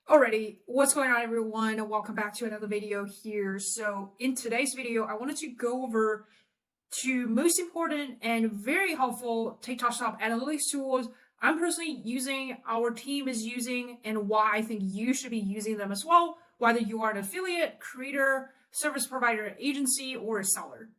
Alrighty, what's going on everyone? Welcome back to another video here. So in today's video, I wanted to go over two most important and very helpful TikTok Shop analytics tools I'm personally using, our team is using, and why I think you should be using them as well, whether you are an affiliate, creator, service provider, agency, or a seller.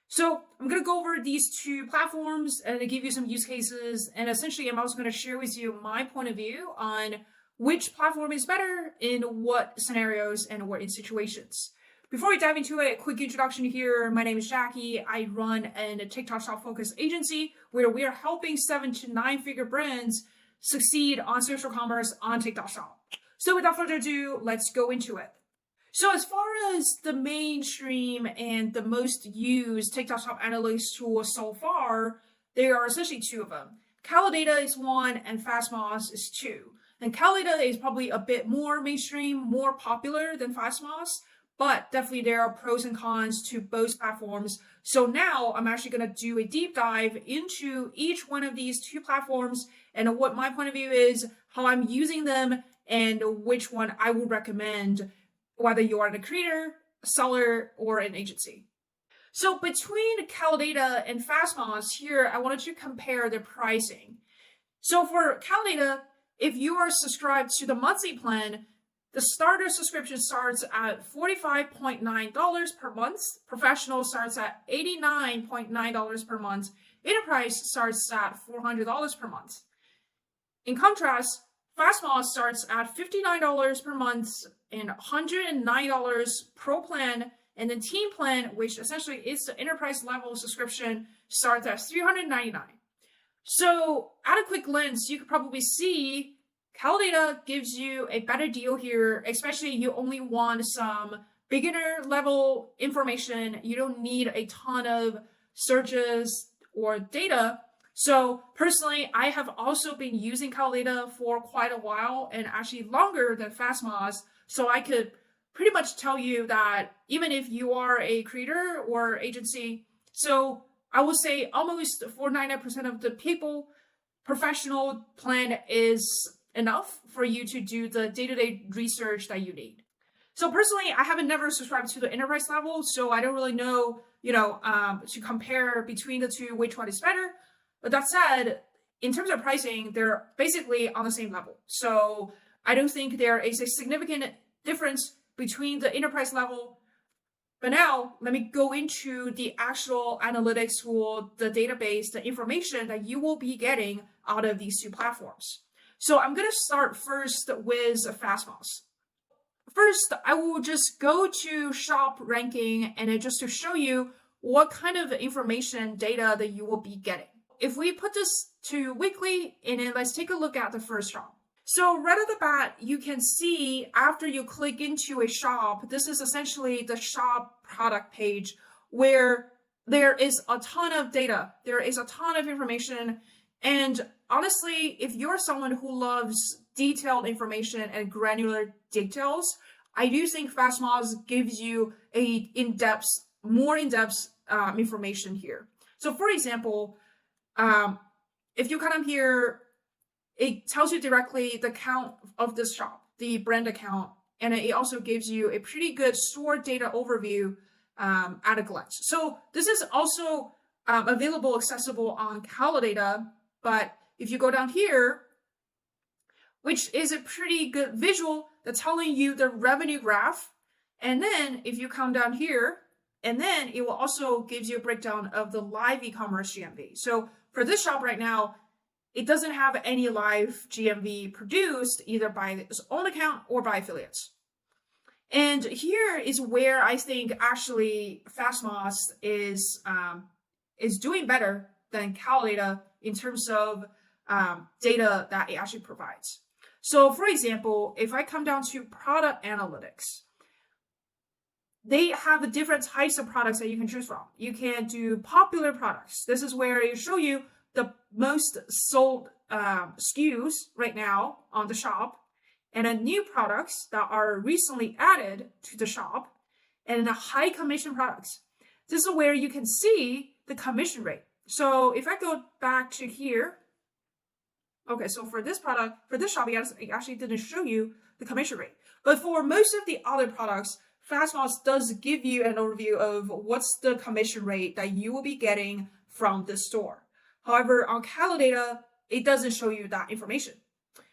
So I'm going to go over these two platforms and give you some use cases. And essentially, I'm also going to share with you my point of view on which platform is better in what scenarios and what in situations. Before we dive into it, a quick introduction here. My name is Jackie. I run a TikTok Shop focused agency where we are helping 7 to 9 figure brands succeed on social commerce on TikTok Shop. So without further ado, let's go into it. So as far as the mainstream and the most used TikTok Shop analytics tools so far, there are essentially two of them. Kalodata is one and FastMoss is two. And Kalodata is probably a bit more mainstream, more popular than FastMoss, but definitely there are pros and cons to both platforms. So now I'm actually going to do a deep dive into each one of these two platforms and what my point of view is, how I'm using them, and which one I would recommend, whether you are a creator, a seller, or an agency. So between Kalodata and FastMoss here, I wanted to compare the pricing. So for Kalodata, if you are subscribed to the monthly plan, the starter subscription starts at $45.9 per month. Professional starts at $89.9 per month. Enterprise starts at $400 per month. In contrast, FastMoss starts at $59 per month and $109 pro plan. And the team plan, which essentially is the enterprise level subscription, starts at $399. So at a quick glance, you could probably see Kalodata gives you a better deal here, especially you only want some beginner level information. You don't need a ton of searches or data. So personally, I have also been using Kalodata for quite a while and actually longer than FastMoss. So I could pretty much tell you that even if you are a creator or agency, so I would say almost 99% of the people, professional plan is enough for you to do the day-to-day research that you need. So personally, I haven't never subscribed to the enterprise level, so I don't really know, to compare between the two, which one is better. But that said, in terms of pricing, they're basically on the same level. So I don't think there is a significant difference between the enterprise level. But now let me go into the actual analytics tool, the database, the information that you will be getting out of these two platforms. So I'm going to start first with FastMoss. First, I will just go to shop ranking and just to show you what kind of information data that you will be getting. If we put this to weekly, and then let's take a look at the first shop. So right off the bat, you can see after you click into a shop, this is essentially the shop product page where there is a ton of data. There is a ton of information. And honestly, if you're someone who loves detailed information and granular details, I do think FastMoss gives you a more in-depth information here. So for example, if you come here, it tells you directly the count of this shop, the brand account, and it also gives you a pretty good store data overview at a glance. So this is also available, accessible on Kalodata, but if you go down here, which is a pretty good visual that's telling you the revenue graph, and then if you come down here, and then it will also gives you a breakdown of the live e-commerce GMV. So for this shop right now, it doesn't have any live GMV produced either by its own account or by affiliates. And here is where I think actually FastMoss is doing better than Kalodata in terms of data that it actually provides. So for example, if I come down to product analytics, they have different types of products that you can choose from. You can do popular products. This is where it show you the most sold SKUs right now on the shop, and then new products that are recently added to the shop, and the high commission products. This is where you can see the commission rate. So if I go back to here, Okay, so for this product, for this shop, it actually didn't show you the commission rate. But for most of the other products, FastMoss does give you an overview of what's the commission rate that you will be getting from the store. However, on Kalodata, it doesn't show you that information.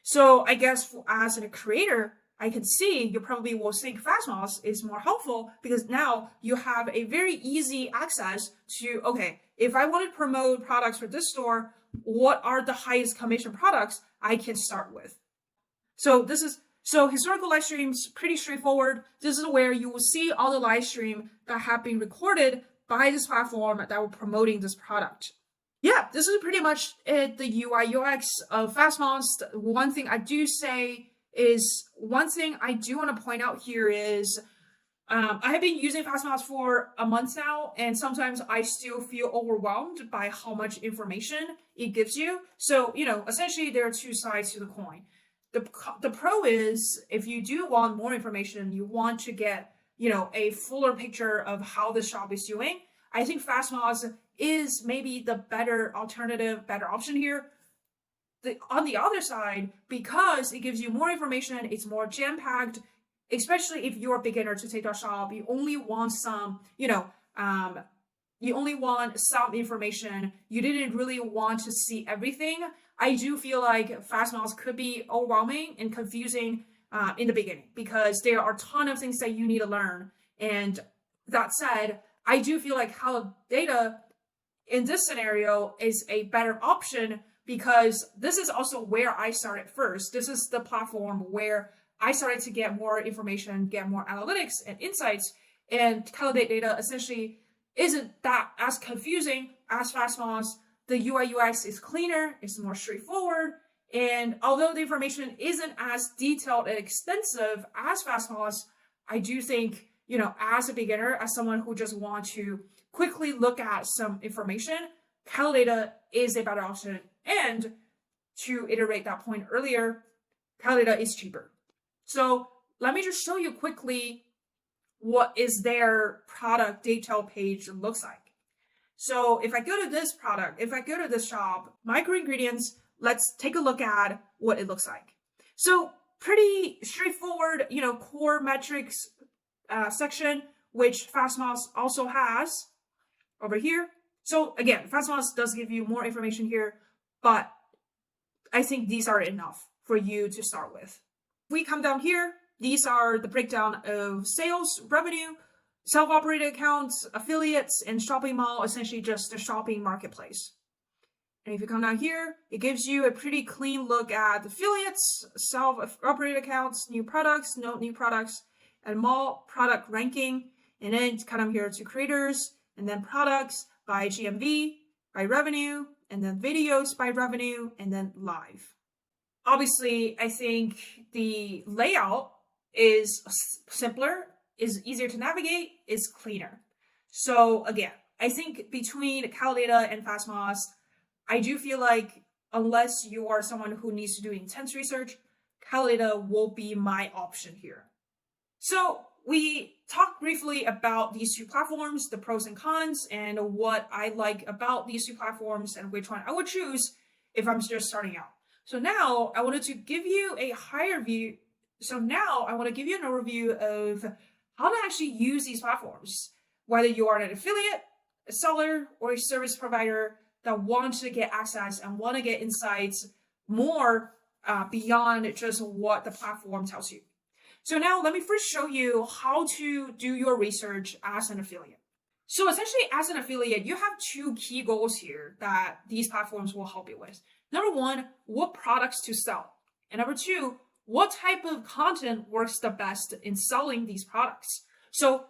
So I guess as a creator, I can see you probably will think FastMoss is more helpful because now you have a very easy access to, okay, if I want to promote products for this store, what are the highest commission products I can start with? So historical live streams, pretty straightforward. This is where you will see all the live stream that have been recorded by this platform that were promoting this product. Yeah, this is pretty much it, the UI UX of FastMoss. One thing I do want to point out here is I have been using FastMoss for a month now, and sometimes I still feel overwhelmed by how much information it gives you. So, essentially there are two sides to the coin. The pro is if you do want more information, you want to get, a fuller picture of how the shop is doing. I think FastMoss is maybe the better alternative, better option here. On the other side, because it gives you more information, it's more jam-packed, especially if you're a beginner to TikTok shop, you only want some, you only want some information. You didn't really want to see everything. I do feel like FastMoss could be overwhelming and confusing in the beginning because there are a ton of things that you need to learn. And that said, I do feel like Kalodata in this scenario is a better option because this is also where I started first. This is the platform where I started to get more information, get more analytics and insights, and Kalodata essentially isn't that as confusing as FastMoss. The UI UX is cleaner, it's more straightforward, and although the information isn't as detailed and extensive as FastMoss, I do think, as a beginner, as someone who just wants to quickly look at some information, Kalodata is a better option. And to iterate that point earlier, Kalodata is cheaper. So let me just show you quickly what is their product detail page looks like. So if I go to this product, if I go to this shop, micro ingredients, let's take a look at what it looks like. So pretty straightforward, core metrics section, which FastMoss also has over here. So again, FastMoss does give you more information here, but I think these are enough for you to start with. If we come down here, these are the breakdown of sales, revenue, self-operated accounts, affiliates, and shopping mall, essentially just the shopping marketplace. And if you come down here, it gives you a pretty clean look at affiliates, self-operated accounts, new products, no new products, and mall product ranking. And then come down here to creators, and then products by GMV, by revenue, and then videos by revenue, and then live. Obviously, I think the layout is simpler, is easier to navigate, is cleaner. So again, I think between Kalodata and FastMoss, I do feel like unless you are someone who needs to do intense research, Kalodata will be my option here. So we talked briefly about these two platforms, the pros and cons, and what I like about these two platforms and which one I would choose if I'm just starting out. So now I wanted to give you a higher view. So now I want to give you an overview of how to actually use these platforms, whether you are an affiliate, a seller, or a service provider that want to get access and want to get insights more beyond just what the platform tells you. So now let me first show you how to do your research as an affiliate. So essentially as an affiliate, you have two key goals here that these platforms will help you with. Number one, what products to sell. And number two, what type of content works the best in selling these products. So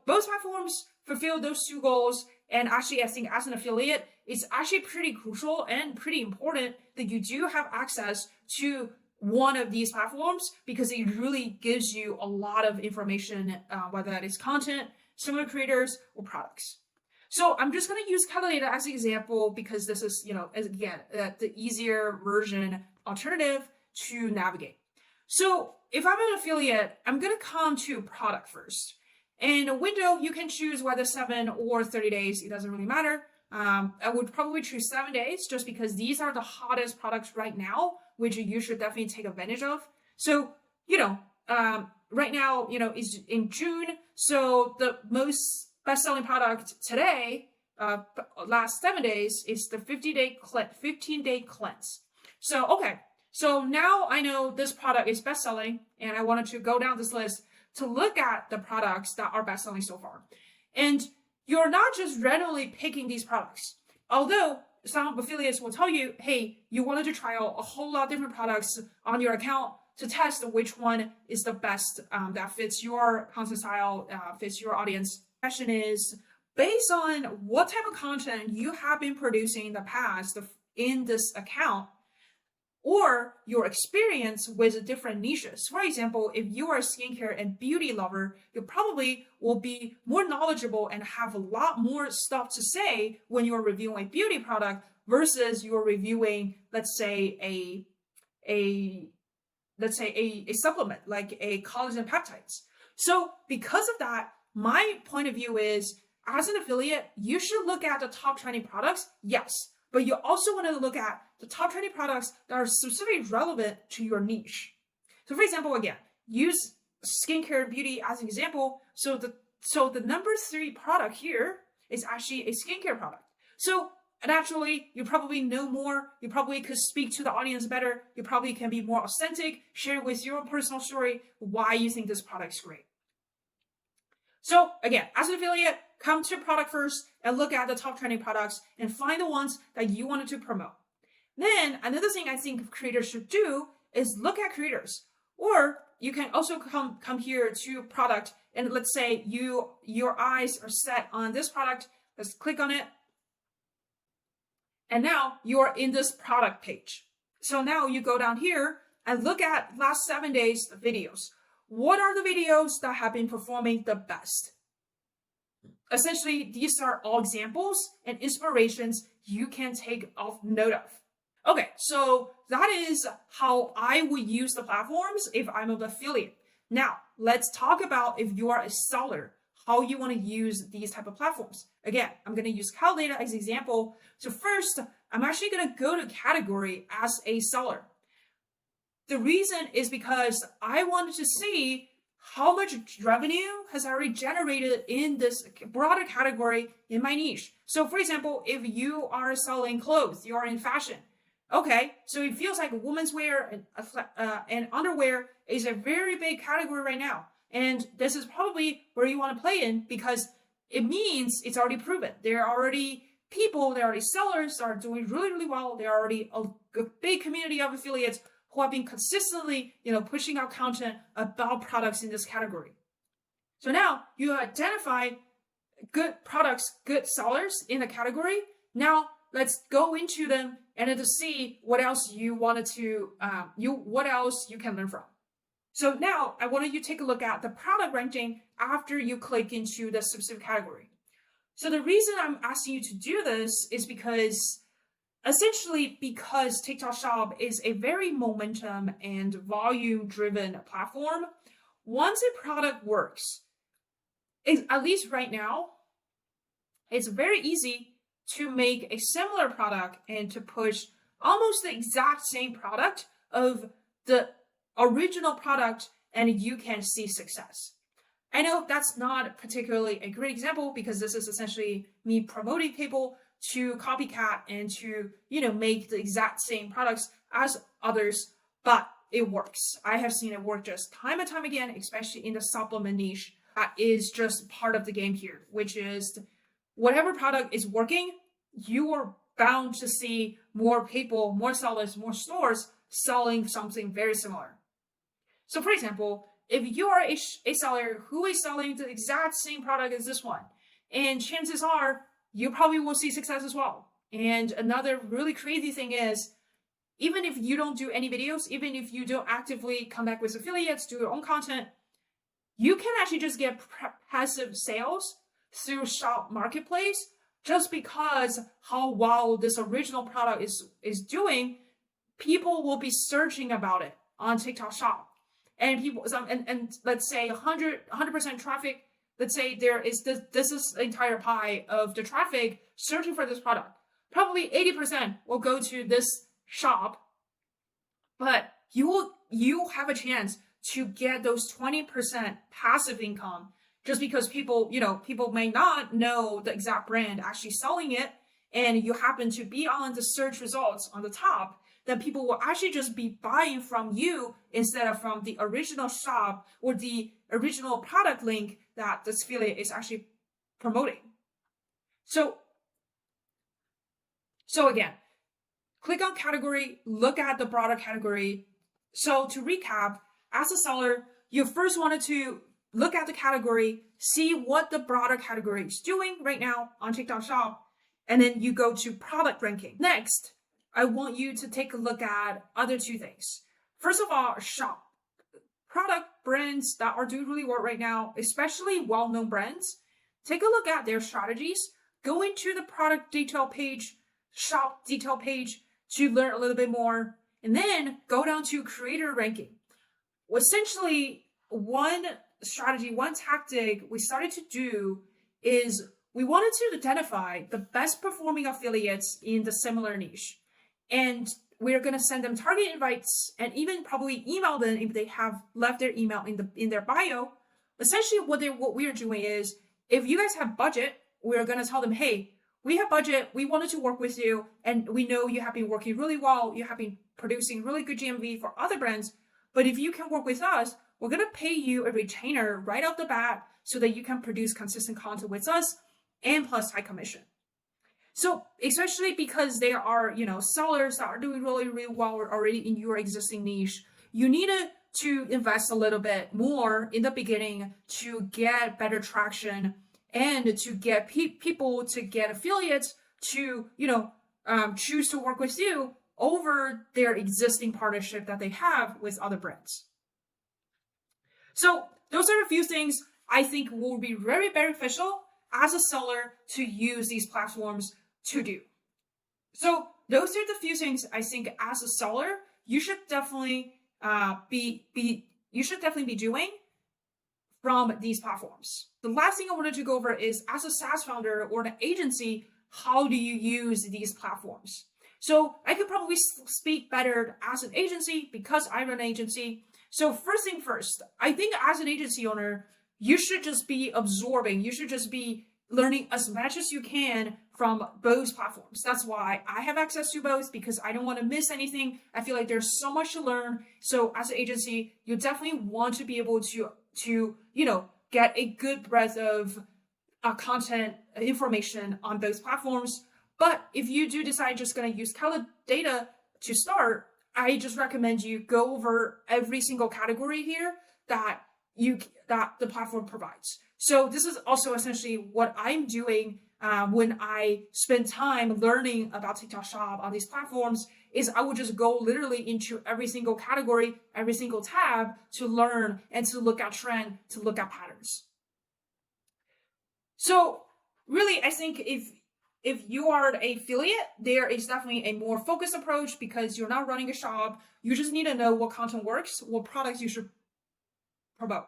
both platforms fulfill those two goals. And actually, I think as an affiliate, it's actually pretty crucial and pretty important that you do have access to one of these platforms because it really gives you a lot of information, whether that is content, similar creators, or products. So I'm just going to use Kalodata as an example because this is, again, the easier version alternative to navigate. So if I'm an affiliate, I'm going to come to product first. In a window, you can choose whether 7 or 30 days, it doesn't really matter. I would probably choose 7 days just because these are the hottest products right now, which you should definitely take advantage of. So, right now, is in June. So the most best-selling product today, last 7 days, is the 15-day cleanse. So, okay. So now I know this product is best-selling, and I wanted to go down this list to look at the products that are best-selling so far. And you're not just randomly picking these products. Although some affiliates will tell you, hey, you wanted to try out a whole lot of different products on your account to test which one is the best that fits your content style, fits your audience. The question is, based on what type of content you have been producing in the past in this account, or your experience with different niches. For example, if you are a skincare and beauty lover, you probably will be more knowledgeable and have a lot more stuff to say when you're reviewing a beauty product versus you're reviewing, let's say, a supplement like a collagen peptides. So because of that, my point of view is, as an affiliate, you should look at the top trending products, yes, but you also want to look at the top trending products that are specifically relevant to your niche. So for example, again, use skincare and beauty as an example. So the number 3 product here is actually a skincare product. So naturally, you probably know more. You probably could speak to the audience better. You probably can be more authentic, share with your personal story why you think this product is great. So again, as an affiliate, come to product first and look at the top trending products and find the ones that you wanted to promote. Then another thing I think creators should do is look at creators. Or you can also come here to product, and let's say your eyes are set on this product. Let's click on it. And now you're in this product page. So now you go down here and look at last 7 days videos. What are the videos that have been performing the best? Essentially, these are all examples and inspirations you can take note of. Okay, so that is how I would use the platforms if I'm an affiliate. Now, let's talk about if you are a seller, how you want to use these type of platforms. Again, I'm going to use Kalodata as an example. So first, I'm actually going to go to category as a seller. The reason is because I wanted to see how much revenue has already generated in this broader category in my niche. So for example, if you are selling clothes, you are in fashion. Okay, so it feels like women's wear and underwear is a very big category right now. And this is probably where you want to play in because it means it's already proven. There are already people, there are already sellers that are doing really, really well. There are already a big community of affiliates who have been consistently, pushing out content about products in this category. So now you identify good products, good sellers in the category. Now let's go into them and then to see what else you wanted to, what else you can learn from. So now I wanted you to take a look at the product ranking after you click into the specific category. So the reason I'm asking you to do this is because TikTok Shop is a very momentum and volume driven platform. Once a product works, at least right now, it's very easy to make a similar product and to push almost the exact same product of the original product, and you can see success. I know that's not particularly a great example because this is essentially me promoting people to copycat and to, make the exact same products as others, but it works. I have seen it work just time and time again, especially in the supplement niche. That is just part of the game here, which is whatever product is working, you are bound to see more people, more sellers, more stores selling something very similar. So for example, if you are a seller who is selling the exact same product as this one, and chances are you probably will see success as well. And another really crazy thing is, even if you don't do any videos, even if you don't actively connect with affiliates, do your own content, you can actually just get passive sales through Shop Marketplace just because how well this original product is doing. People will be searching about it on TikTok Shop. And people, and let's say 100% traffic let's say there is this is the entire pie of the traffic searching for this product. Probably 80% will go to this shop, but you have a chance to get those 20% passive income just because people may not know the exact brand actually selling it, and you happen to be on the search results on the top, then people will actually just be buying from you instead of from the original shop or the original product link that this affiliate is actually promoting. So again, click on category, look at the broader category. So to recap, as a seller, you first wanted to look at the category, see what the broader category is doing right now on TikTok Shop, and then you go to product ranking. Next, I want you to take a look at other two things. First of all, shop. Product brands that are doing really well right now, especially well-known brands, take a look at their strategies. Go into the product detail page, shop detail page to learn a little bit more, and then go down to creator ranking. Essentially, one strategy, one tactic we started to do is we wanted to identify the best performing affiliates in the similar niche. And we're going to send them target invites and even probably email them if they have left their email in their bio. Essentially, what we're doing is, if you guys have budget, we're going to tell them, hey, we have budget, we wanted to work with you, and we know you have been working really well, you have been producing really good GMV for other brands, but if you can work with us, we're going to pay you a retainer right off the bat so that you can produce consistent content with us and plus high commission. So especially because there are, sellers that are doing really, really well already in your existing niche, you need to invest a little bit more in the beginning to get better traction and to get people to get affiliates to, choose to work with you over their existing partnership that they have with other brands. So those are a few things I think will be very beneficial as a seller to use these platforms to do. So those are the few things I think as a seller you should definitely be doing from these platforms. The last thing I wanted to go over is, as a SaaS founder or an agency, how do you use these platforms? So I could probably speak better as an agency because I run an agency. So first thing first, I think as an agency owner, you should just be absorbing. You should just be learning as much as you can from both platforms. That's why I have access to both, because I don't want to miss anything. I feel like there's so much to learn. So as an agency, you definitely want to be able to get a good breadth of content information on both platforms. But if you do decide just going to use Kalodata to start, I just recommend you go over every single category here that the platform provides. So this is also essentially what I'm doing when I spend time learning about TikTok Shop on these platforms. Is I would just go literally into every single category, every single tab to learn and to look at trend, to look at patterns. So really, I think if you are an affiliate, there is definitely a more focused approach because you're not running a shop. You just need to know what content works, what products you should promote.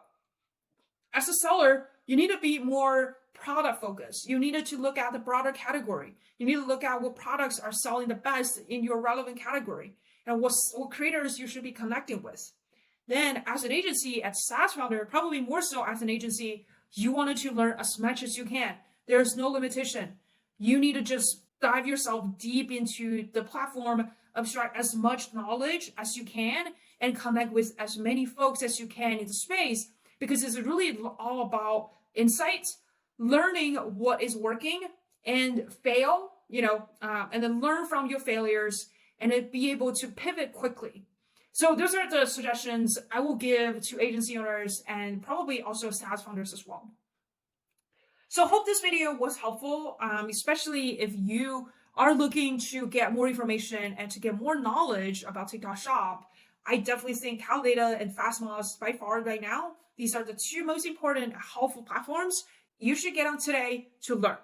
As a seller, you need to be more product focused. You needed to look at the broader category. You need to look at what products are selling the best in your relevant category and what creators you should be connecting with. Then as an agency, as SaaS founder, probably more so as an agency, you wanted to learn as much as you can. There's no limitation. You need to just dive yourself deep into the platform, abstract as much knowledge as you can, and connect with as many folks as you can in the space, because it's really all about insights, learning what is working and fail, and then learn from your failures and then be able to pivot quickly. So those are the suggestions I will give to agency owners and probably also SaaS founders as well. So hope this video was helpful, especially if you are looking to get more information and to get more knowledge about TikTok Shop. I definitely think Kalodata and FastMoss by far right now, these are the two most important helpful platforms you should get on today to learn.